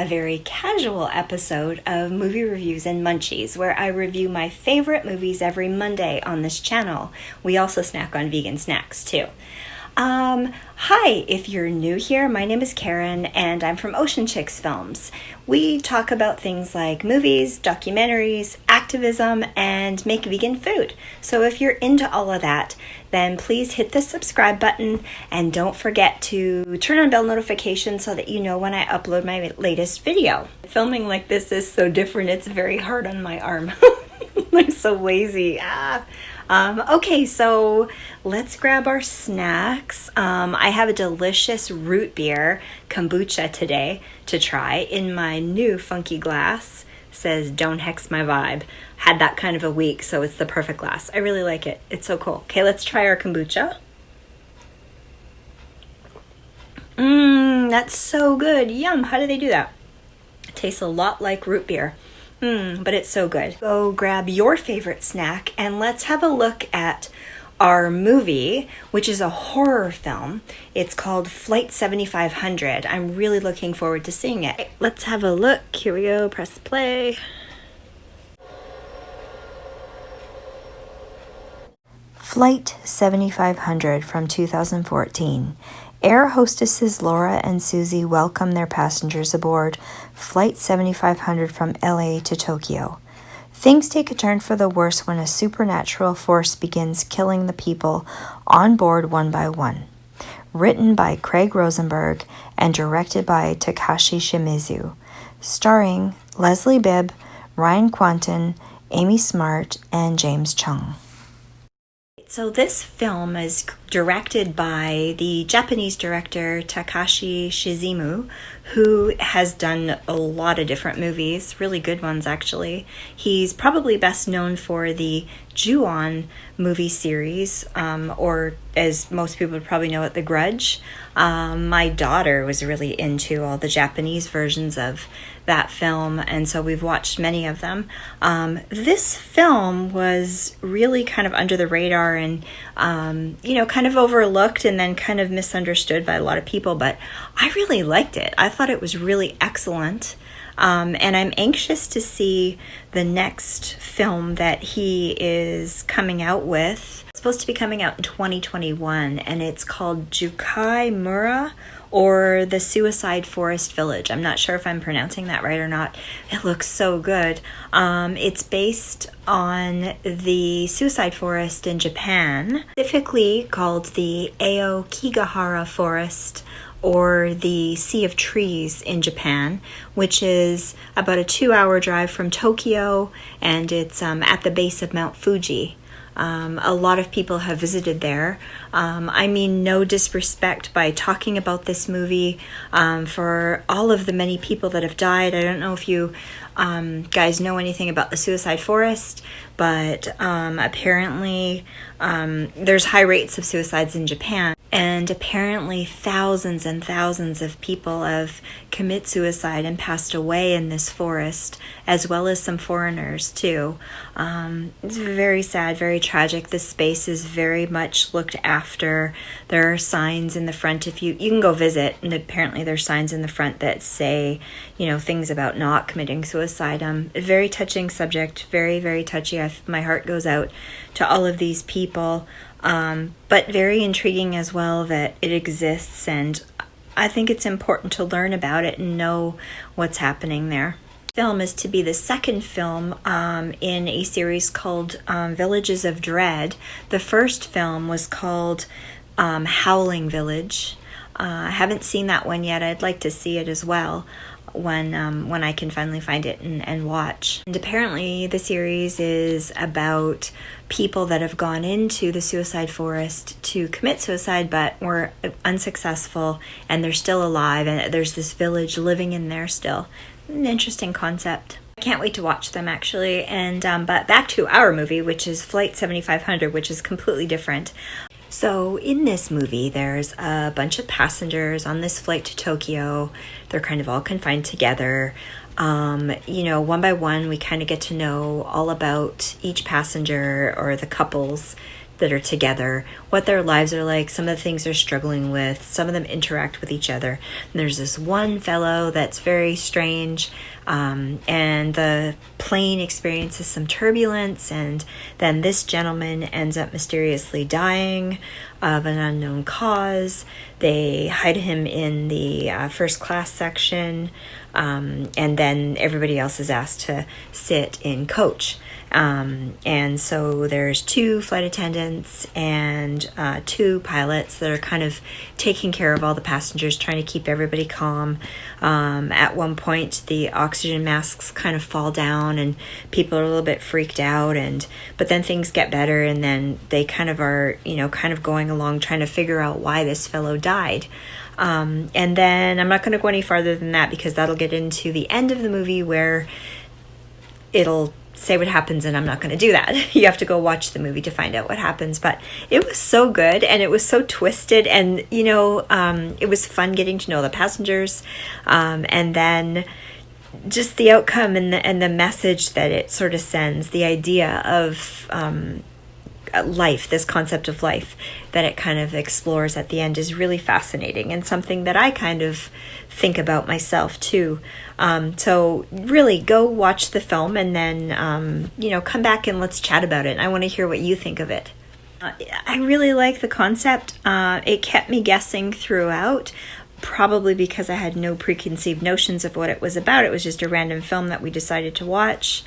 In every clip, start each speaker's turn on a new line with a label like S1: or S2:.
S1: a very casual episode of Movie Reviews and Munchies, where I review my favorite movies every Monday on this channel. We also snack on vegan snacks too. Hi, if you're new here, my name is Karen and I'm from Ocean Chicks Films. We talk about things like movies, documentaries, activism, and make vegan food. So if you're into all of that, then please hit the subscribe button and don't forget to turn on bell notifications so that you know when I upload my latest video. Filming like this is so different, it's very hard on my arm. I'm so lazy. Okay, so let's grab our snacks. I have a delicious Rootbeer Kombucha today to try in my new funky glass. Says don't hex my vibe. Had that kind of a week, so it's the perfect glass. I really like it. It's so cool. Okay, let's try our kombucha. That's so good. Yum, how do they do that? It tastes a lot like root beer. But it's so good. Go grab your favorite snack and let's have a look at our movie, which is a horror film. It's called Flight 7500. I'm really looking forward to seeing it. Let's have a look. Here we go. Press play. Flight 7500 from 2014. Air hostesses Laura and Susie welcome their passengers aboard Flight 7500 from LA to Tokyo. Things take a turn for the worse when a supernatural force begins killing the people on board one by one. Written by Craig Rosenberg and directed by Takashi Shimizu. Starring Leslie Bibb, Ryan Kwanten, Amy Smart, and James Chung. So this film is directed by the Japanese director Takashi Shimizu, who has done a lot of different movies, really good ones actually. He's probably best known for the Ju-on movie series, or as most people would probably know it, the Grudge. My daughter was really into all the Japanese versions of that film, and so we've watched many of them. This film was really kind of under the radar and, kind of overlooked and then kind of misunderstood by a lot of people, but I really liked it. I thought it was really excellent. And I'm anxious to see the next film that he is coming out with. It's supposed to be coming out in 2021, and it's called Jukai Mura, or The Suicide Forest Village. I'm not sure if I'm pronouncing that right or not. It looks so good. It's based on the suicide forest in Japan, specifically called the Aokigahara Forest, or the Sea of Trees in Japan, which is about a 2-hour drive from Tokyo, and it's at the base of Mount Fuji. A lot of people have visited there. I mean no disrespect by talking about this movie for all of the many people that have died. I don't know if you guys know anything about the suicide forest, but apparently there's high rates of suicides in Japan. And apparently thousands and thousands of people have committed suicide and passed away in this forest, as well as some foreigners too. It's very sad, very tragic. This space is very much looked after. There are signs in the front. If you can go visit, and apparently there's signs in the front that say, things about not committing suicide. A very touching subject, very, very touchy. My heart goes out to all of these people. But very intriguing as well that it exists, and I think it's important to learn about it and know what's happening there. The film is to be the second film in a series called Villages of Dread. The first film was called Howling Village. I haven't seen that one yet. I'd like to see it as well when I can finally find it and watch. And apparently the series is about people that have gone into the suicide forest to commit suicide but were unsuccessful, and they're still alive, and there's this village living in there still. An interesting concept. I can't wait to watch them actually. And but back to our movie, which is Flight 7500, which is completely different. So in this movie, there's a bunch of passengers on this flight to Tokyo. They're kind of all confined together. One by one, we kind of get to know all about each passenger or the couples that are together, what their lives are like, some of the things they're struggling with. Some of them interact with each other. And there's this one fellow that's very strange, and the plane experiences some turbulence, and then this gentleman ends up mysteriously dying of an unknown cause. They hide him in the first class section, and then everybody else is asked to sit in coach. And so there's 2 flight attendants and 2 pilots that are kind of taking care of all the passengers, trying to keep everybody calm. At one point, the oxygen masks kind of fall down and people are a little bit freaked out, but then things get better, and then they kind of are, kind of going along trying to figure out why this fellow died. And then I'm not going to go any farther than that because that'll get into the end of the movie where it'll say what happens, and I'm not going to do that. You have to go watch the movie to find out what happens. But it was so good, and it was so twisted, and it was fun getting to know the passengers, and then just the outcome and the message that it sort of sends, the idea of life, this concept of life that it kind of explores at the end is really fascinating, and something that I kind of think about myself too. So really go watch the film, and then come back and let's chat about it. I want to hear what you think of it. I really like the concept. It kept me guessing throughout, probably because I had no preconceived notions of what it was about. It was just a random film that we decided to watch.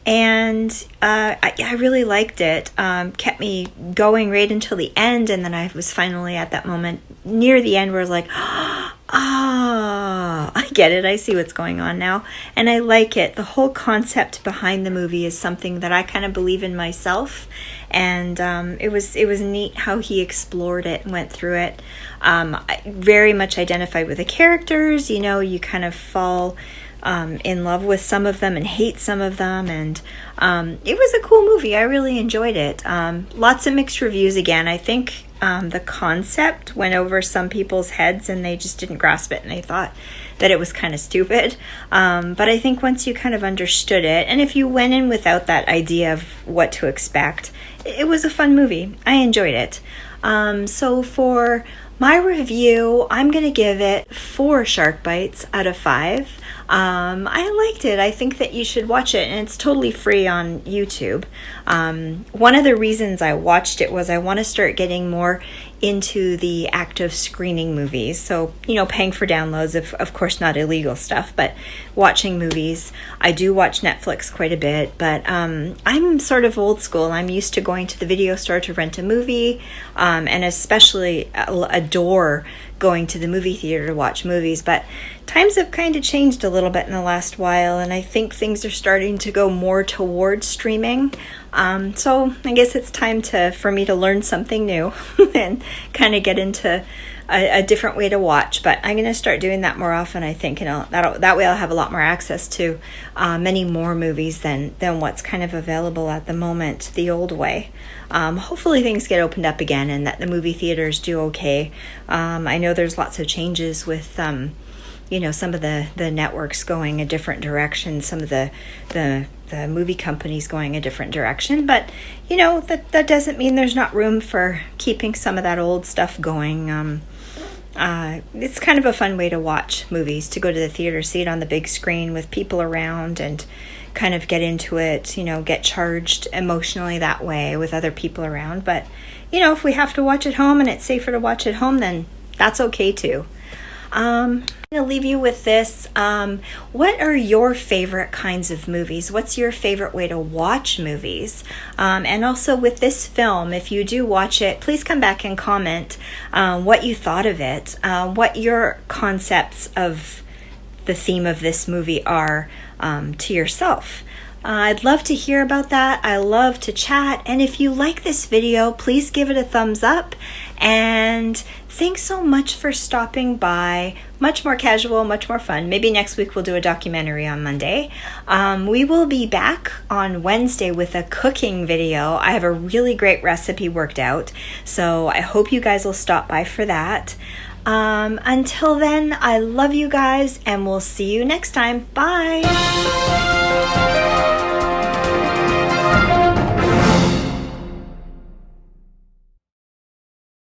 S1: And I really liked it. Kept me going right until the end, and then I was finally at that moment near the end where I was like, I get it. I see what's going on now. And I like it. The whole concept behind the movie is something that I kind of believe in myself. And it was neat how he explored it and went through it. I very much identified with the characters. You kind of fall in love with some of them and hate some of them, and it was a cool movie. I really enjoyed it. Lots of mixed reviews again. I think the concept went over some people's heads and they just didn't grasp it, and they thought that it was kind of stupid. But I think once you kind of understood it, and if you went in without that idea of what to expect, it was a fun movie. I enjoyed it. So for my review, I'm going to give it 4 shark bites out of 5. I liked it. I think that you should watch it, and it's totally free on YouTube. One of the reasons I watched it was I want to start getting more into the act of screening movies. So, paying for downloads of course not illegal stuff, but watching movies. I do watch Netflix quite a bit, but I'm sort of old school. I'm used to going to the video store to rent a movie, and especially adore going to the movie theater to watch movies. But times have kind of changed a little bit in the last while, and I think things are starting to go more towards streaming. So I guess it's time for me to learn something new and kind of get into a different way to watch. But I'm going to start doing that more often, I think, and that way I'll have a lot more access to many more movies than what's kind of available at the moment, the old way. Hopefully things get opened up again and that the movie theaters do okay. I know there's lots of changes with some of the networks going a different direction, some of the movie companies going a different direction, but that doesn't mean there's not room for keeping some of that old stuff going. It's kind of a fun way to watch movies, to go to the theater, see it on the big screen with people around, and kind of get into it, get charged emotionally that way with other people around. But if we have to watch at home and it's safer to watch at home, then that's okay too. I'm going to leave you with this. What are your favorite kinds of movies? What's your favorite way to watch movies? And also with this film, if you do watch it, please come back and comment what you thought of it, what your concepts of the theme of this movie are to yourself. I'd love to hear about that. I love to chat. And if you like this video, please give it a thumbs up. And thanks so much for stopping by. Much more casual, much more fun. Maybe next week we'll do a documentary on Monday. We will be back on Wednesday with a cooking video. I have a really great recipe worked out, so I hope you guys will stop by for that. Until then, I love you guys, and we'll see you next time. Bye!